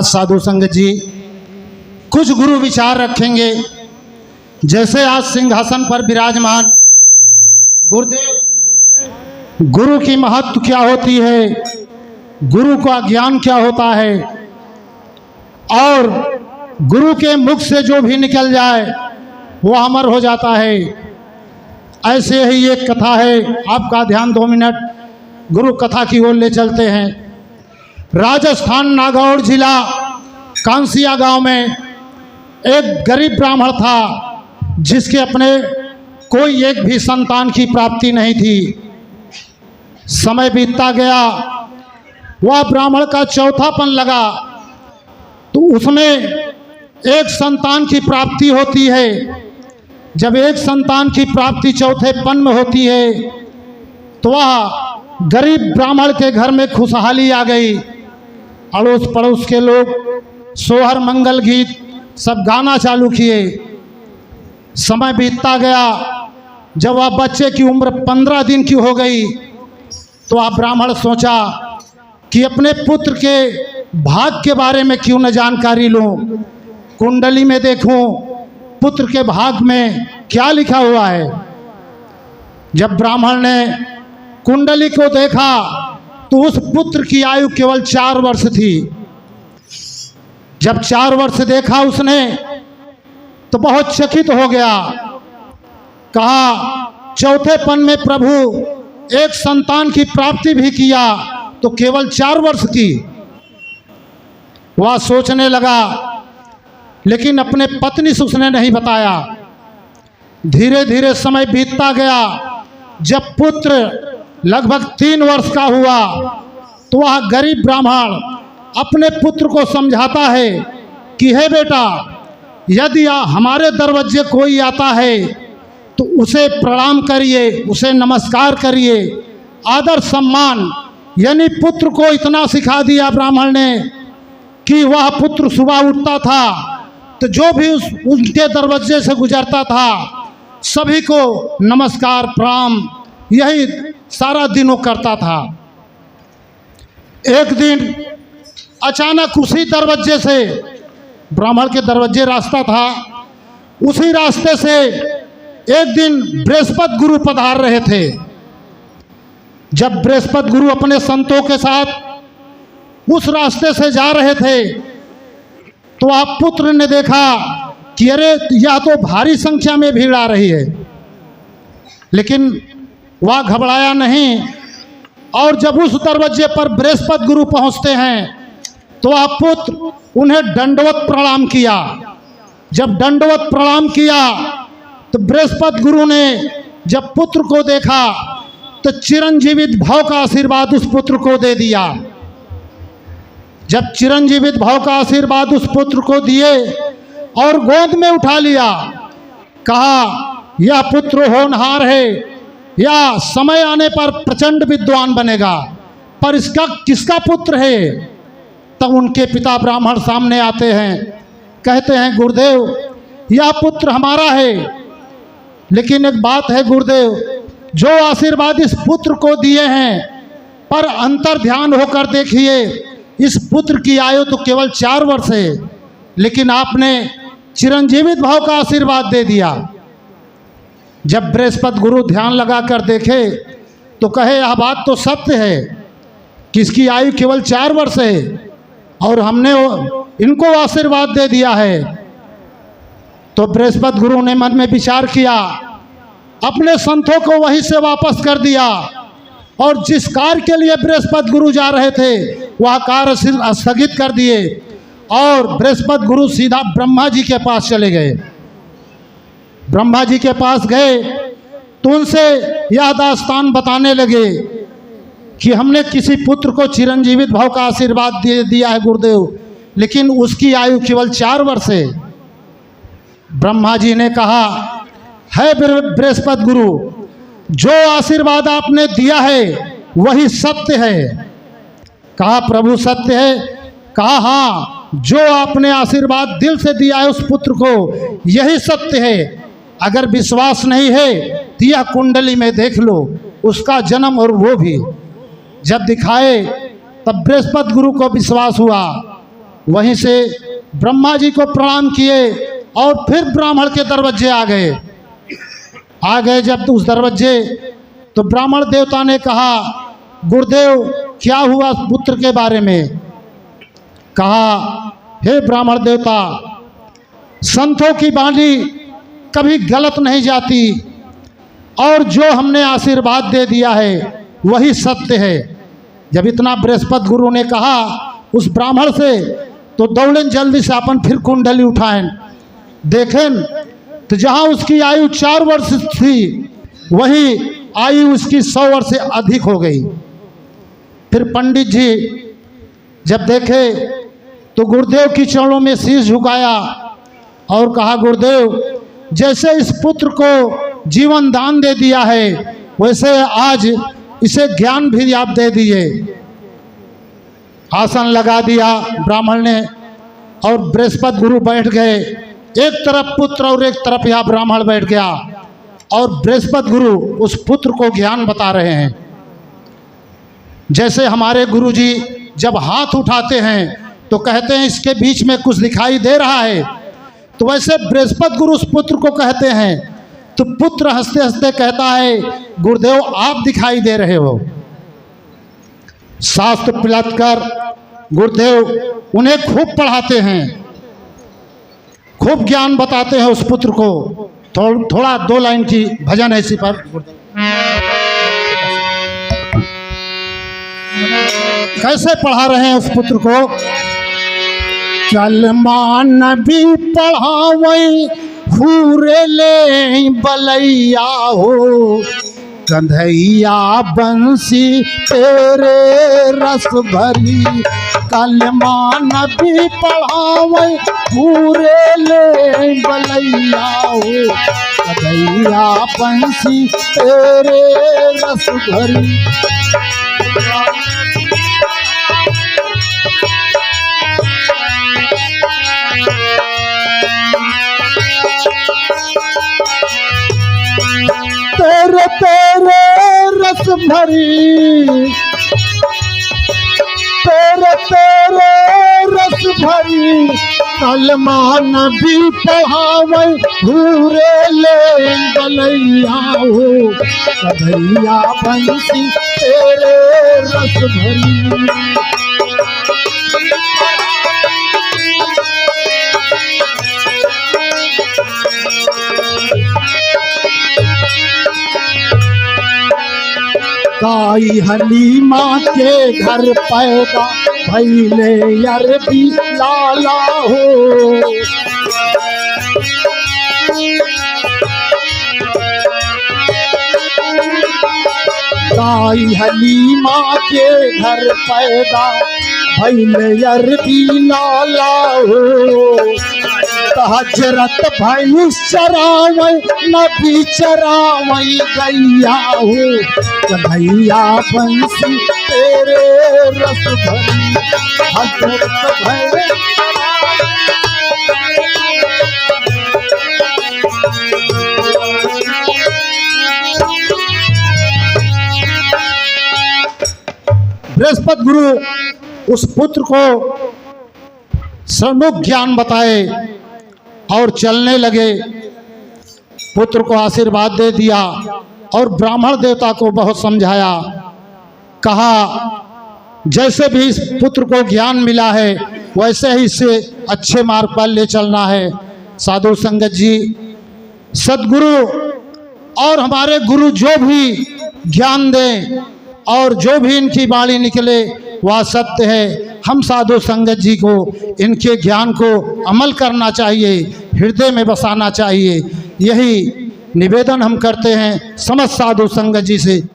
साधु संगत जी कुछ गुरु विचार रखेंगे। जैसे आज सिंहासन पर विराजमान गुरुदेव, गुरु की महत्व क्या होती है, गुरु का ज्ञान क्या होता है, और गुरु के मुख से जो भी निकल जाए वो अमर हो जाता है। ऐसे ही एक कथा है, आपका ध्यान 2 मिनट गुरु कथा की ओर ले चलते हैं। राजस्थान नागौर जिला कांसिया गांव में एक गरीब ब्राह्मण था जिसके अपने कोई एक भी संतान की प्राप्ति नहीं थी। समय बीतता गया, वह ब्राह्मण का चौथापन लगा तो उसमें एक संतान की प्राप्ति होती है। जब एक संतान की प्राप्ति चौथेपन में होती है तो वह गरीब ब्राह्मण के घर में खुशहाली आ गई। अड़ोस पड़ोस के लोग सोहर मंगल गीत सब गाना चालू किए। समय बीतता गया, जब वह बच्चे की उम्र 15 दिन की हो गई तो वह ब्राह्मण सोचा कि अपने पुत्र के भाग के बारे में क्यों न जानकारी लूं, कुंडली में देखूं पुत्र के भाग में क्या लिखा हुआ है। जब ब्राह्मण ने कुंडली को देखा तो उस पुत्र की आयु केवल 4 वर्ष थी। जब 4 वर्ष देखा उसने तो बहुत चकित हो गया। कहा, चौथेपन में प्रभु एक संतान की प्राप्ति भी किया तो केवल 4 वर्ष की। वह सोचने लगा, लेकिन अपने पत्नी से उसने नहीं बताया। धीरे धीरे समय बीतता गया। जब पुत्र लगभग 3 वर्ष का हुआ तो वह गरीब ब्राह्मण अपने पुत्र को समझाता है कि हे बेटा, यदि हमारे दरवाजे कोई आता है तो उसे प्रणाम करिए, उसे नमस्कार करिए, आदर सम्मान। यानी पुत्र को इतना सिखा दिया ब्राह्मण ने कि वह पुत्र सुबह उठता था तो जो भी उनके दरवाजे से गुजरता था सभी को नमस्कार प्रणाम यही सारा दिन वो करता था। एक दिन अचानक उसी दरवाजे से, ब्राह्मण के दरवाजे रास्ता था, उसी रास्ते से एक दिन बृहस्पति गुरु पधार रहे थे। जब बृहस्पति गुरु अपने संतों के साथ उस रास्ते से जा रहे थे तो आप पुत्र ने देखा कि अरे यह तो भारी संख्या में भीड़ आ रही है, लेकिन वह घबराया नहीं। और जब उस दरवाजे पर बृहस्पति गुरु पहुंचते हैं तो वह पुत्र उन्हें दंडवत प्रणाम किया। जब दंडवत प्रणाम किया तो बृहस्पति गुरु ने जब पुत्र को देखा तो चिरंजीवित भाव का आशीर्वाद उस पुत्र को दे दिया। जब चिरंजीवित भाव का आशीर्वाद उस पुत्र को दिए और गोद में उठा लिया, कहा, यह पुत्र होनहार है, या समय आने पर प्रचंड विद्वान बनेगा, पर इसका किसका पुत्र है। तब उनके पिता ब्राह्मण सामने आते हैं, कहते हैं, गुरुदेव यह पुत्र हमारा है, लेकिन एक बात है गुरुदेव, जो आशीर्वाद इस पुत्र को दिए हैं पर अंतर ध्यान होकर देखिए, इस पुत्र की आयु तो केवल 4 वर्ष है, लेकिन आपने चिरंजीवित भाव का आशीर्वाद दे दिया। जब बृहस्पति गुरु ध्यान लगा कर देखे तो कहे, यह बात तो सत्य है कि इसकी आयु केवल 4 वर्ष है और हमने इनको आशीर्वाद दे दिया है। तो बृहस्पति गुरु ने मन में विचार किया, अपने संतों को वहीं से वापस कर दिया और जिस कार्य के लिए बृहस्पति गुरु जा रहे थे वह कार्य स्थगित कर दिए और बृहस्पति गुरु सीधा ब्रह्मा जी के पास चले गए। ब्रह्मा जी के पास गए तो उनसे यह दास्तान बताने लगे कि हमने किसी पुत्र को चिरंजीवित भाव का आशीर्वाद दे दिया है गुरुदेव, लेकिन उसकी आयु केवल 4 वर्ष है। ब्रह्मा जी ने कहा, है बृहस्पति गुरु, जो आशीर्वाद आपने दिया है वही सत्य है। कहा, प्रभु सत्य है। कहा, हाँ, जो आपने आशीर्वाद दिल से दिया है उस पुत्र को यही सत्य है। अगर विश्वास नहीं है तो यह कुंडली में देख लो, उसका जन्म और वो भी। जब दिखाए तब बृहस्पति गुरु को विश्वास हुआ। वहीं से ब्रह्मा जी को प्रणाम किए और फिर ब्राह्मण के दरवाजे आ गए। जब उस दरवाजे तो ब्राह्मण देवता ने कहा, गुरुदेव क्या हुआ पुत्र के बारे में? कहा, हे ब्राह्मण देवता, संतों की वाणी कभी गलत नहीं जाती और जो हमने आशीर्वाद दे दिया है वही सत्य है। जब इतना बृहस्पति गुरु ने कहा उस ब्राह्मण से, तो दौड़ें जल्दी से अपन फिर कुंडली उठाएं, देखें तो जहाँ उसकी आयु 4 वर्ष थी वही आयु उसकी 100 वर्ष से अधिक हो गई। फिर पंडित जी जब देखे तो गुरुदेव की चरणों में शीश झुकाया और कहा, गुरुदेव जैसे इस पुत्र को जीवन दान दे दिया है वैसे आज इसे ज्ञान भी आप दे दिए। आसन लगा दिया ब्राह्मण ने और बृहस्पति गुरु बैठ गए। एक तरफ पुत्र और एक तरफ यह ब्राह्मण बैठ गया और बृहस्पति गुरु उस पुत्र को ज्ञान बता रहे हैं। जैसे हमारे गुरु जी जब हाथ उठाते हैं तो कहते हैं इसके बीच में कुछ दिखाई दे रहा है, तो वैसे बृहस्पति गुरु उस पुत्र को कहते हैं। तो पुत्र हंसते हंसते कहता है, गुरुदेव आप दिखाई दे रहे हो। शास्त्र पलट कर गुरुदेव उन्हें खूब पढ़ाते हैं, खूब ज्ञान बताते हैं उस पुत्र को। थोड़ा 2 लाइन की भजन है इसी पर। कैसे पढ़ा रहे हैं उस पुत्र को? चल मान भी पढ़ावई हुरे ले बलैया हो, कंधैया बंसी तेरे रस भरी। कलमा नबी पढ़ावई हुरे ले बलैया हो, कंधैया बंसी तेरे रस भरी। तेरे तेरे रस भरी, तेरे तेरे रस भरी। कलमा नबी पढ़ावै हुरे ले बलैया हो, कन्हैया बंसी तेरे रस भरी। ताई हलीमा के घर पैदा भैले अरबी लाला हो, ताई हलीमा के घर पैदा भैले अरबी लाला हो। हजरत भैंस चरावै नबी चरावै गैया हो, कन्हैया बंसी तेरे रस भरी। हजरत भैंस बृहस्पति गुरु उस पुत्र को सम्मुख ज्ञान बताए और चलने लगे। पुत्र को आशीर्वाद दे दिया और ब्राह्मण देवता को बहुत समझाया। कहा जैसे भी इस पुत्र को ज्ञान मिला है वैसे ही इसे अच्छे मार्ग पर ले चलना है। साधु संगत जी, सदगुरु और हमारे गुरु जो भी ज्ञान दें और जो भी इनकी वाणी निकले वह सत्य है। हम साधु संगत जी को इनके ज्ञान को अमल करना चाहिए, हृदय में बसाना चाहिए। यही निवेदन हम करते हैं समस्त साधु संगत जी से।